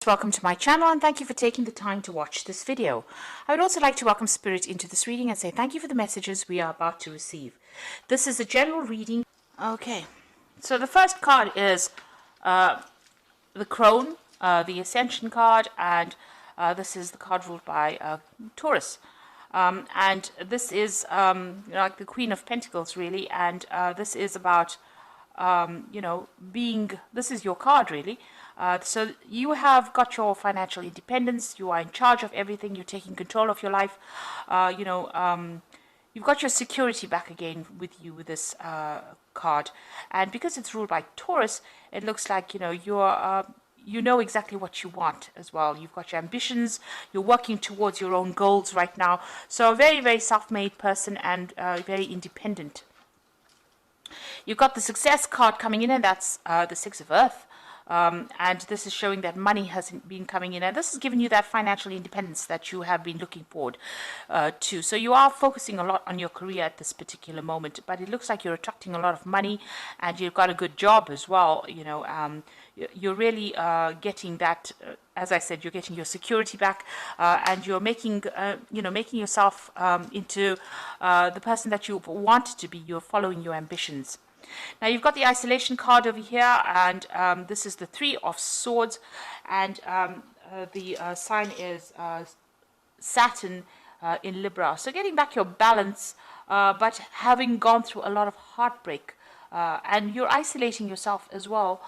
Welcome to my channel and thank you for taking the time to watch this video. I would also like to welcome Spirit into this reading and say thank you for the messages we are about to receive. This is a general reading. Okay, so the first card is the Crone, the Ascension card, and this is the card ruled by Taurus. And this is like the Queen of Pentacles, really, and this is about this is your card, really. So you have got your financial independence, you are in charge of everything, you're taking control of your life, you've got your security back again with you with this card. And because it's ruled by Taurus, it looks like, you know exactly what you want as well. You've got your ambitions, you're working towards your own goals right now. So a very, very self-made person and very independent. You've got the Success card coming in, and that's the Six of Earth. And this is showing that money has been coming in, and this has given you that financial independence that you have been looking forward to. So you are focusing a lot on your career at this particular moment, but it looks like you're attracting a lot of money, and you've got a good job as well. You're really getting that. As I said, you're getting your security back, and you're making yourself into the person that you want to be. You're following your ambitions. Now you've got the Isolation card over here, and this is the Three of Swords, and the sign is Saturn in Libra. So getting back your balance, but having gone through a lot of heartbreak, and you're isolating yourself as well.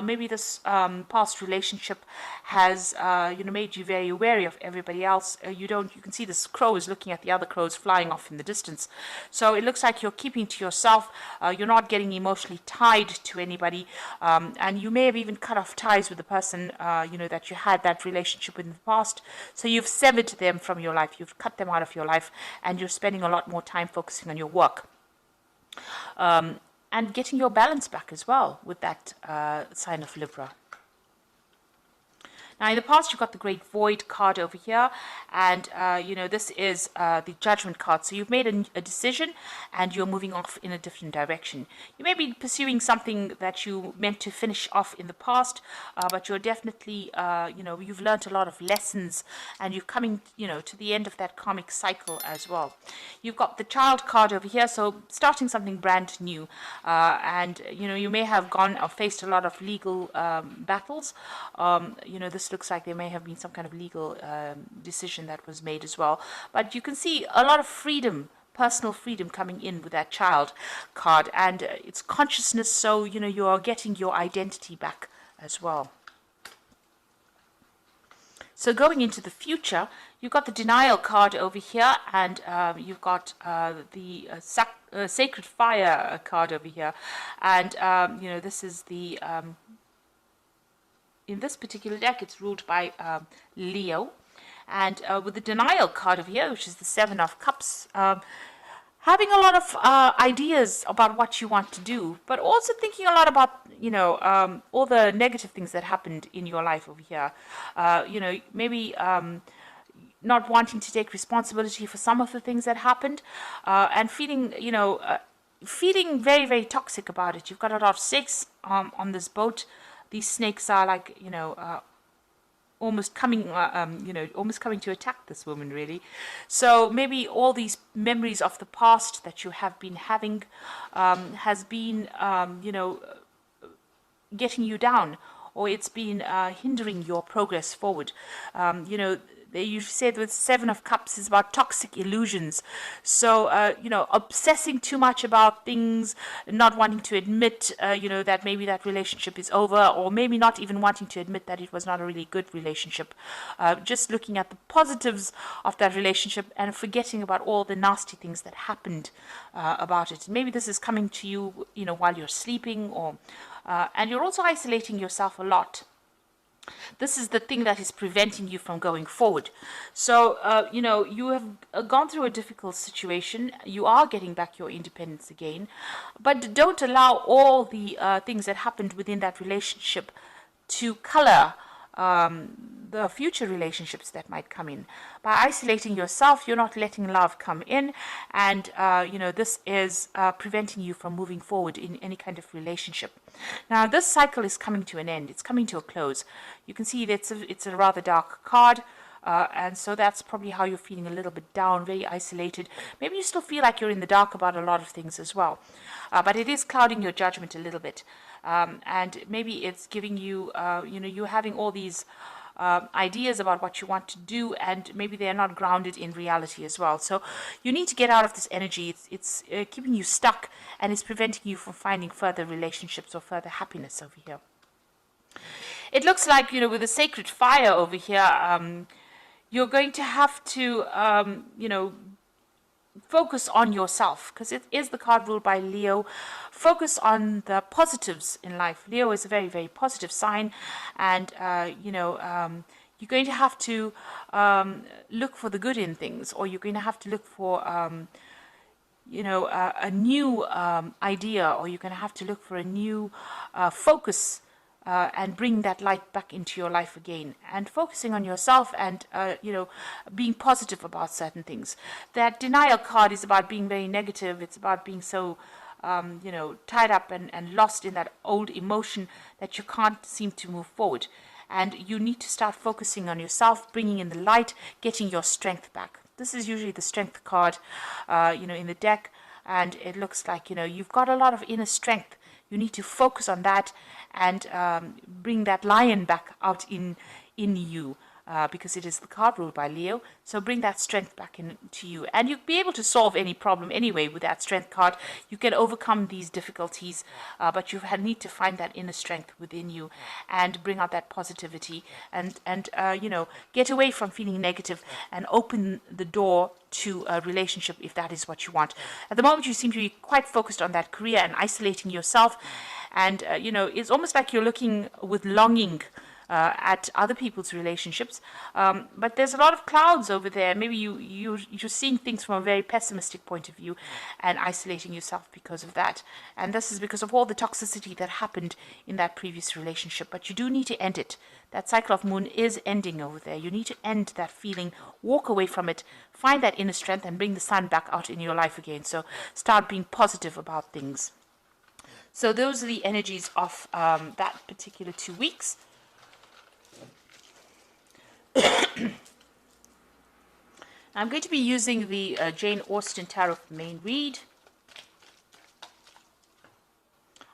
Maybe this past relationship has made you very wary of everybody else. You can see this crow is looking at the other crows flying off in the distance. So it looks like you're keeping to yourself. You're not getting emotionally tied to anybody, and you may have even cut off ties with the person that you had that relationship with in the past. So you've severed them from your life. You've cut them out of your life, and you're spending a lot more time focusing on your work. And getting your balance back as well with that sign of Libra. Now, in the past, you've got the Great Void card over here, and, this is the Judgment card. So you've made a decision, and you're moving off in a different direction. You may be pursuing something that you meant to finish off in the past, but you're definitely, you've learned a lot of lessons, and you're coming, to the end of that karmic cycle as well. You've got the Child card over here, so starting something brand new, and, you may have gone or faced a lot of legal battles. This looks like there may have been some kind of legal decision that was made as well. But you can see a lot of freedom, personal freedom coming in with that Child card. And it's consciousness, so, you are getting your identity back as well. So going into the future, you've got the Denial card over here, and you've got the Sacred Fire card over here. And, this is the... in this particular deck, it's ruled by Leo. And with the Denial card over here, which is the Seven of Cups, having a lot of ideas about what you want to do, but also thinking a lot about, all the negative things that happened in your life over here. Maybe not wanting to take responsibility for some of the things that happened, and feeling, feeling very, very toxic about it. You've got a lot of snakes on this boat. These snakes are like, almost coming to attack this woman, really. So maybe all these memories of the past that you have been having has been, getting you down, or it's been hindering your progress forward. You said with Seven of Cups is about toxic illusions. So, obsessing too much about things, not wanting to admit, that maybe that relationship is over, or maybe not even wanting to admit that it was not a really good relationship. Just looking at the positives of that relationship and forgetting about all the nasty things that happened about it. Maybe this is coming to you, while you're sleeping, or and you're also isolating yourself a lot. This is the thing that is preventing you from going forward. So, you have gone through a difficult situation. You are getting back your independence again. But don't allow all the things that happened within that relationship to color the future relationships that might come in. By isolating yourself, you're not letting love come in, and this is preventing you from moving forward in any kind of relationship. Now, this cycle is coming to an end. It's coming to a close. You can see that it's a rather dark card. And so that's probably how you're feeling, a little bit down, very isolated. Maybe you still feel like you're in the dark about a lot of things as well. But it is clouding your judgment a little bit. And maybe it's giving you, you're having all these ideas about what you want to do, and maybe they're not grounded in reality as well. So you need to get out of this energy. It's keeping you stuck, and it's preventing you from finding further relationships or further happiness over here. It looks like, with the sacred fire over here, you're going to have to, focus on yourself, because it is the card ruled by Leo. Focus on the positives in life. Leo is a very, very positive sign, and, you're going to have to look for the good in things, or you're going to have to look for, a new idea, or you're going to have to look for a new focus. And bring that light back into your life again, and focusing on yourself, and being positive about certain things. That denial card is about being very negative. It's about being so tied up and lost in that old emotion that you can't seem to move forward. And you need to start focusing on yourself, bringing in the light, getting your strength back. This is usually the strength card in the deck, and it looks like you've got a lot of inner strength. You need to focus on that and bring that lion back out in you, because it is the card ruled by Leo. So bring that strength back into you, and you'll be able to solve any problem anyway with that strength card. You can overcome these difficulties, but you need to find that inner strength within you and bring out that positivity, and get away from feeling negative and open the door to a relationship if that is what you want. At the moment, you seem to be quite focused on that career and isolating yourself, and it's almost like you're looking with longing at other people's relationships, but there's a lot of clouds over there. Maybe you're seeing things from a very pessimistic point of view and isolating yourself because of that, and this is because of all the toxicity that happened in that previous relationship. But you do need to end it. That cycle of moon is ending over there. You need to end that feeling, walk away from it, find that inner strength, and bring the sun back out in your life again. So start being positive about things. So those are the energies of that particular 2 weeks. I'm going to be using the Jane Austen Tarot main read.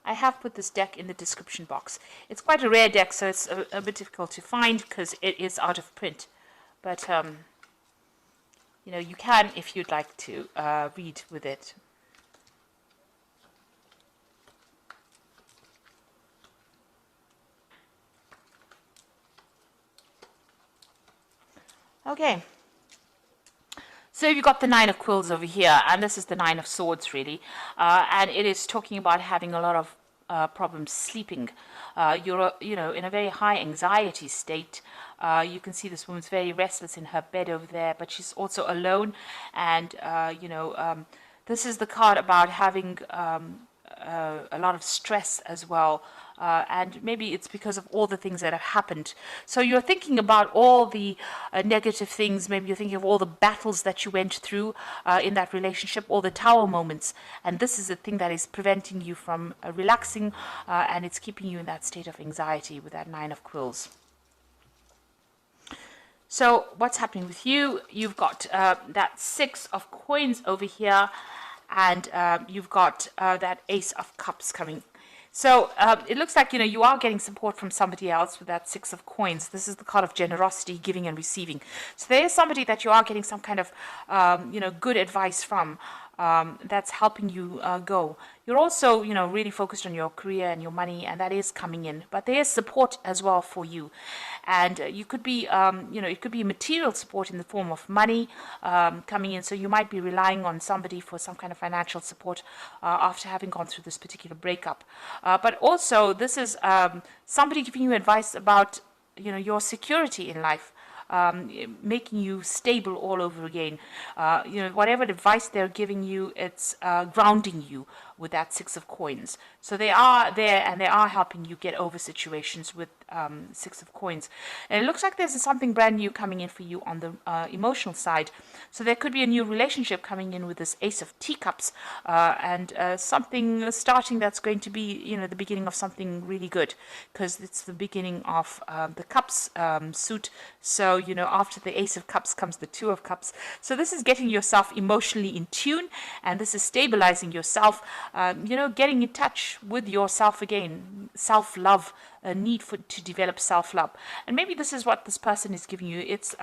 I have put this deck in the description box. It's quite a rare deck, so it's a bit difficult to find because it is out of print. But, you can, if you'd like to, read with it. Okay. So you've got the Nine of Quills over here, and this is the Nine of Swords, really. And it is talking about having a lot of problems sleeping. You're, in a very high anxiety state. You can see this woman's very restless in her bed over there, but she's also alone. And, this is the card about having a lot of stress as well. And maybe it's because of all the things that have happened. So you're thinking about all the negative things. Maybe you're thinking of all the battles that you went through in that relationship, all the tower moments. And this is the thing that is preventing you from relaxing, and it's keeping you in that state of anxiety with that Nine of Quills. So what's happening with you? You've got that Six of Coins over here, and you've got that Ace of Cups coming. So it looks like, you are getting support from somebody else with that Six of Coins. This is the card of generosity, giving and receiving. So there is somebody that you are getting some kind of, good advice from. That's helping you go. You're also, really focused on your career and your money, and that is coming in. But there is support as well for you. And you could be, it could be material support in the form of money coming in. So you might be relying on somebody for some kind of financial support after having gone through this particular breakup. But also, this is somebody giving you advice about, your security in life. Making you stable all over again. Whatever advice they're giving you, it's grounding you with that Six of Coins. So they are there and they are helping you get over situations with Six of Coins. And it looks like there's something brand new coming in for you on the emotional side. So there could be a new relationship coming in with this Ace of Teacups, and something starting that's going to be, the beginning of something really good, because it's the beginning of the Cups suit. So, after the Ace of Cups comes the Two of Cups. So this is getting yourself emotionally in tune, and this is stabilizing yourself, getting in touch with yourself again, self-love, a need to develop self-love. And maybe this is what this person is giving you. It's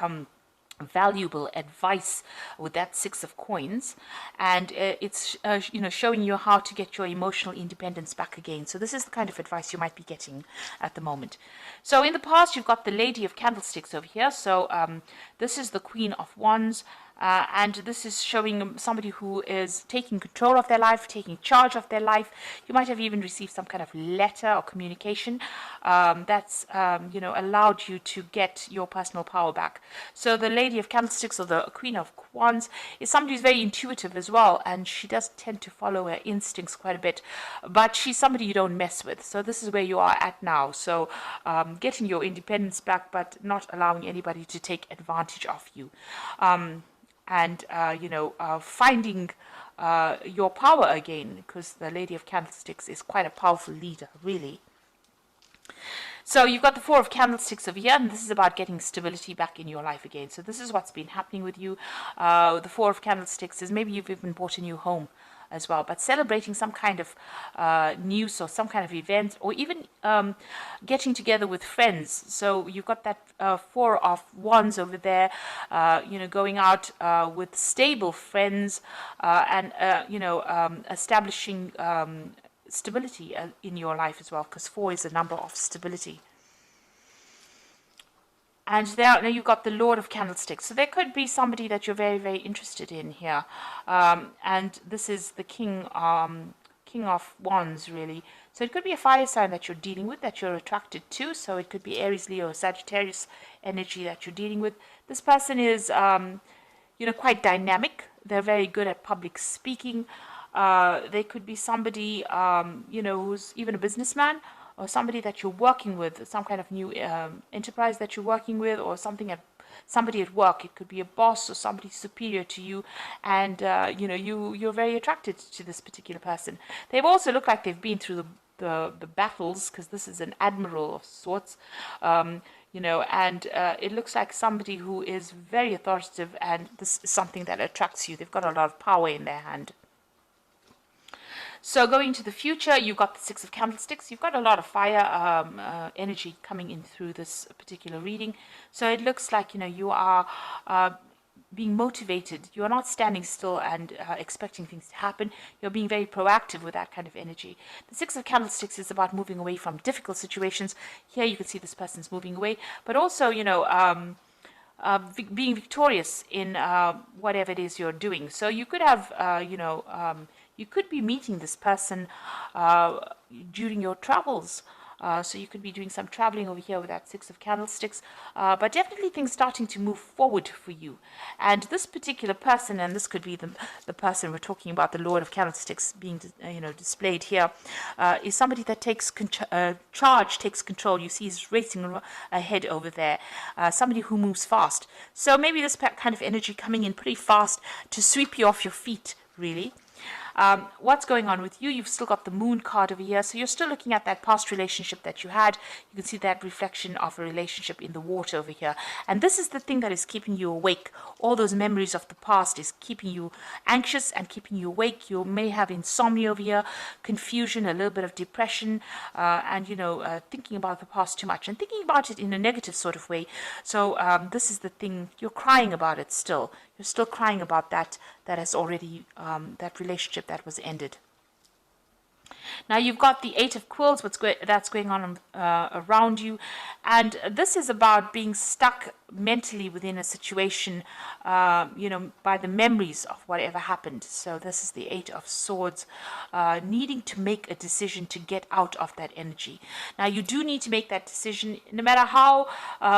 valuable advice with that Six of Coins, and it's showing you how to get your emotional independence back again. So this is the kind of advice you might be getting at the moment. So in the past, you've got the Lady of Candlesticks over here. So this is the Queen of Wands. And this is showing somebody who is taking control of their life, taking charge of their life. You might have even received some kind of letter or communication that's allowed you to get your personal power back. So the Lady of Candlesticks, or the Queen of Wands, is somebody who's very intuitive as well, and she does tend to follow her instincts quite a bit, but she's somebody you don't mess with. So this is where you are at now. So getting your independence back, but not allowing anybody to take advantage of you. And finding your power again, because the Lady of Candlesticks is quite a powerful leader, really. So you've got the Four of Candlesticks over here, and this is about getting stability back in your life again. So this is what's been happening with you. The Four of Candlesticks is maybe you've even bought a new home as well, but celebrating some kind of news or some kind of event, or even getting together with friends. So you've got that Four of Wands over there, going out with stable friends, and establishing stability in your life as well, because 4 is a number of stability. And now you've got the Lord of Candlesticks. So there could be somebody that you're very, very interested in here. And this is the King of Wands, really. So it could be a fire sign that you're dealing with, that you're attracted to. So it could be Aries, Leo, Sagittarius energy that you're dealing with. This person is, quite dynamic. They're very good at public speaking. They could be somebody, who's even a businessman, or somebody that you're working with, some kind of new enterprise that you're working with, or somebody at work. It could be a boss or somebody superior to you, and you're very attracted to this particular person. They've also looked like they've been through the battles, because this is an admiral of sorts, and it looks like somebody who is very authoritative, and this is something that attracts you. They've got a lot of power in their hand. So going to the future, you've got the Six of Candlesticks. You've got a lot of fire energy coming in through this particular reading. So it looks like, you are being motivated. You are not standing still and expecting things to happen. You're being very proactive with that kind of energy. The Six of Candlesticks is about moving away from difficult situations. Here you can see this person's moving away, but also, being victorious in whatever it is you're doing. So you could have, you could be meeting this person during your travels. So you could be doing some traveling over here with that Six of Candlesticks, but definitely things starting to move forward for you. And this particular person, and this could be the person we're talking about, the Lord of Candlesticks being displayed here, is somebody that takes charge, takes control. You see he's racing ahead over there, somebody who moves fast. So maybe this kind of energy coming in pretty fast to sweep you off your feet, really. What's going on with you? You've still got the Moon card over here, so you're still looking at that past relationship that you had. You can see that reflection of a relationship in the water over here, and this is the thing that is keeping you awake. All those memories of the past is keeping you anxious and keeping you awake. You may have insomnia over here, confusion, a little bit of depression, and thinking about the past too much and thinking about it in a negative sort of way. So this is the thing, you're crying about it still. You're still crying about that has already, that relationship that was ended. Now you've got the Eight of Quills, that's going on around you, and this is about being stuck mentally within a situation, by the memories of whatever happened. So this is the Eight of Swords, needing to make a decision to get out of that energy. Now you do need to make that decision, no matter how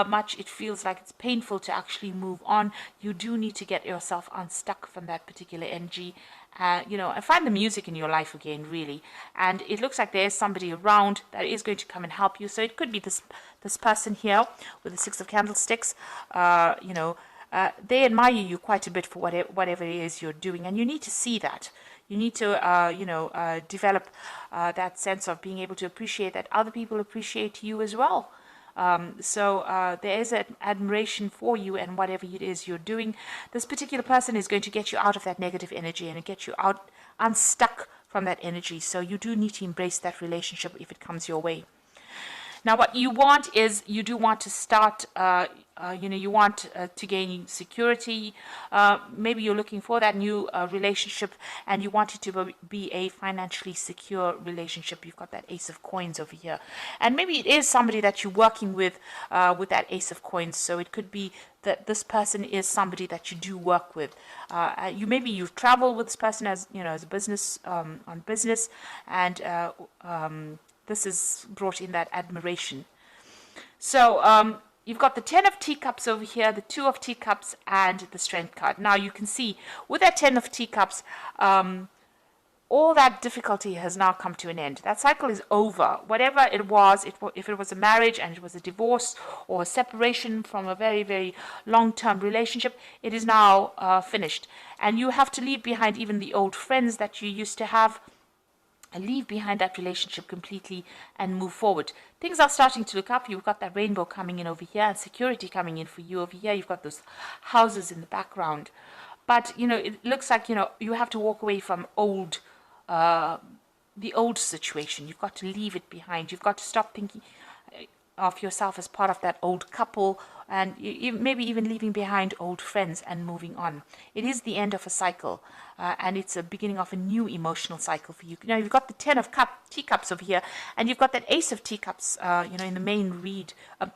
much it feels like it's painful to actually move on. You do need to get yourself unstuck from that particular energy and find the music in your life again, really. And it looks like there's somebody around that is going to come and help you. So it could be this person here with the Six of Candlesticks. They admire you quite a bit for whatever it is you're doing, and you need to see that. You need to, develop that sense of being able to appreciate that other people appreciate you as well. So there is an admiration for you and whatever it is you're doing. This particular person is going to get you out of that negative energy and get you out unstuck from that energy. So you do need to embrace that relationship if it comes your way. Now, what you want is you do want to start, you want to gain security. Maybe you're looking for that new relationship and you want it to be a financially secure relationship. You've got that Ace of Coins over here. And maybe it is somebody that you're working with that Ace of Coins. So it could be that this person is somebody that you do work with. Maybe you travel with this person as a business, on business, and this is brought in that admiration. So you've got the 10 of Teacups over here, the 2 of Teacups, and the Strength card. Now you can see with that 10 of Teacups, all that difficulty has now come to an end. That cycle is over. Whatever it was, if it was a marriage and it was a divorce or a separation from a very, very long-term relationship, it is now finished. And you have to leave behind even the old friends that you used to have. Leave behind that relationship completely and move forward. Things are starting to look up. You've got that rainbow coming in over here and security coming in for you over here. You've got those houses in the background. But, it looks like, you have to walk away from the old situation. You've got to leave it behind. You've got to stop thinking of yourself as part of that old couple, and maybe even leaving behind old friends and moving on. It is the end of a cycle, and it's a beginning of a new emotional cycle for you. You've got the 10 of Teacups over here, and you've got that Ace of Teacups, in the main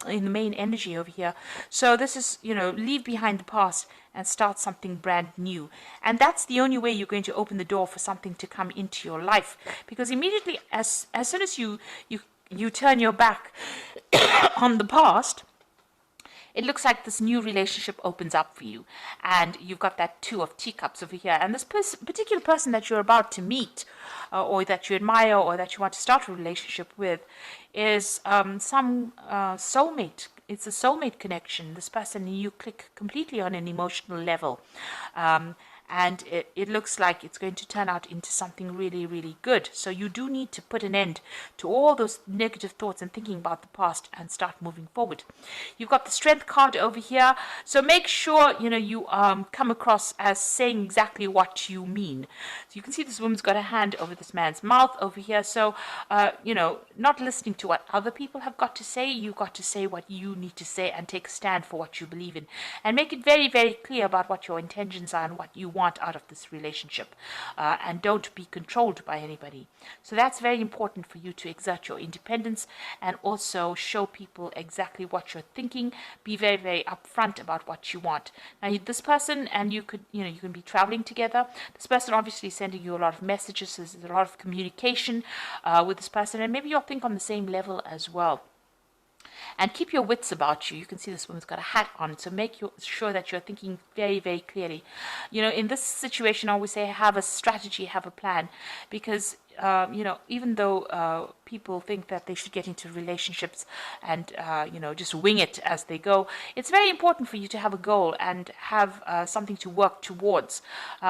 in the main energy over here. So this is, leave behind the past and start something brand new. And that's the only way you're going to open the door for something to come into your life, because immediately as soon as you turn your back on the past, it looks like this new relationship opens up for you. And you've got that 2 of Teacups over here. And this particular person that you're about to meet, or that you admire, or that you want to start a relationship with, is some soulmate. It's a soulmate connection. This person, you click completely on an emotional level. And it looks like it's going to turn out into something really, really good. So you do need to put an end to all those negative thoughts and thinking about the past and start moving forward. You've got the Strength card over here. So make sure, you come across as saying exactly what you mean. So you can see this woman's got a hand over this man's mouth over here. So, not listening to what other people have got to say. You've got to say what you need to say and take a stand for what you believe in. And make it very, very clear about what your intentions are and what you want out of this relationship, and don't be controlled by anybody. So that's very important for you to exert your independence and also show people exactly what you're thinking. Be very, very upfront about what you want. Now this person and you can be traveling together. This person obviously is sending you a lot of messages. There's a lot of communication with this person, and maybe you'll think on the same level as well. And keep your wits about you. You can see this woman's got a hat on, so make sure that you're thinking very, very clearly. In this situation, I always say have a strategy, have a plan, because even though people think that they should get into relationships and, just wing it as they go, it's very important for you to have a goal and have something to work towards,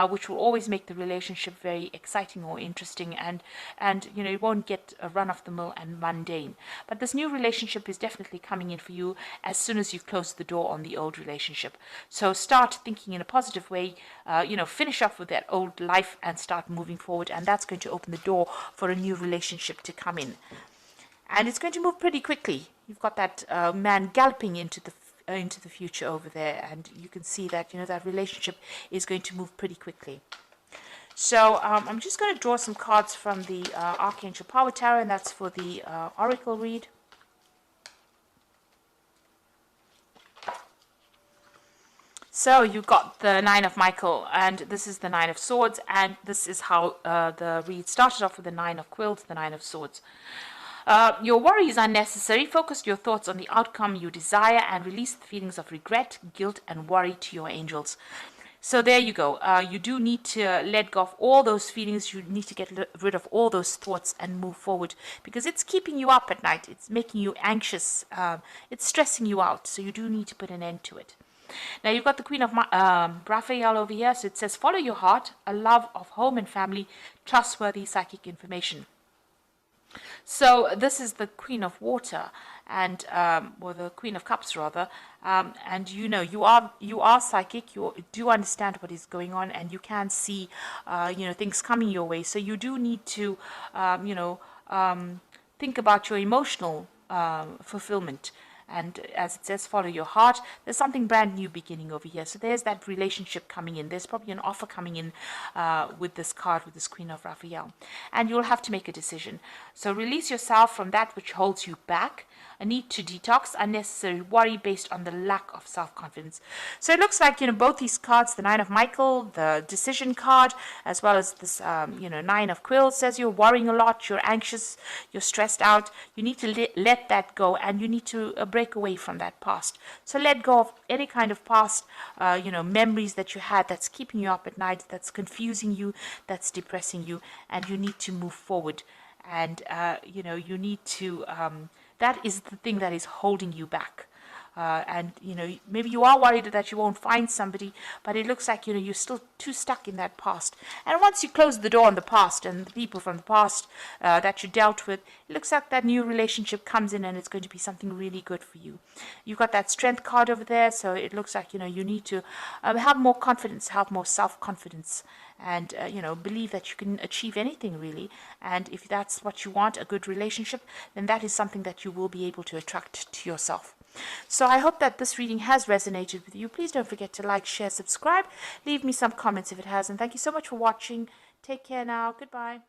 which will always make the relationship very exciting or interesting, and it won't get run off the mill and mundane. But this new relationship is definitely coming in for you as soon as you've closed the door on the old relationship. So start thinking in a positive way, finish off with that old life and start moving forward, and that's going to open the door for a new relationship to come in. And it's going to move pretty quickly. You've got that man galloping into the future over there, and you can see that that relationship is going to move pretty quickly. So I'm just going to draw some cards from the Archangel Power Tarot, and that's for the Oracle read. So you've got the Nine of Michael, and this is the Nine of Swords, and this is how the read started off with the Nine of Quills, the Nine of Swords. Your worry is unnecessary. Focus your thoughts on the outcome you desire and release the feelings of regret, guilt, and worry to your angels. So there you go. You do need to let go of all those feelings. You need to get rid of all those thoughts and move forward, because it's keeping you up at night. It's making you anxious. It's stressing you out. So you do need to put an end to it. Now you've got the Queen of Raphael over here. So it says, follow your heart, a love of home and family, trustworthy psychic information. So this is the Queen of Water, and or the Queen of Cups rather, and you know you are psychic. You do understand what is going on, and you can see things coming your way. So you do need to think about your emotional fulfillment. And as it says, follow your heart. There's something brand new beginning over here. So there's that relationship coming in. There's probably an offer coming in with this card, with this Queen of Raphael. And you'll have to make a decision. So release yourself from that which holds you back. A need to detox unnecessary worry based on the lack of self-confidence. So it looks like, both these cards, the Nine of Michael, the decision card, as well as this, Nine of Quills, says you're worrying a lot, you're anxious, you're stressed out. You need to let that go, and you need to break away from that past. So let go of any kind of past, memories that you had that's keeping you up at night, that's confusing you, that's depressing you, and you need to move forward. And, you need to... that is the thing that is holding you back. And maybe you are worried that you won't find somebody, but it looks like you're still too stuck in that past. And once you close the door on the past and the people from the past that you dealt with, it looks like that new relationship comes in, and it's going to be something really good for you. You've got that Strength card over there, so it looks like you need to have more confidence, have more self-confidence, and believe that you can achieve anything really. And if that's what you want, a good relationship, then that is something that you will be able to attract to yourself. So I hope that this reading has resonated with you. Please don't forget to like, share, subscribe. Leave me some comments if it has. And thank you so much for watching. Take care now. Goodbye.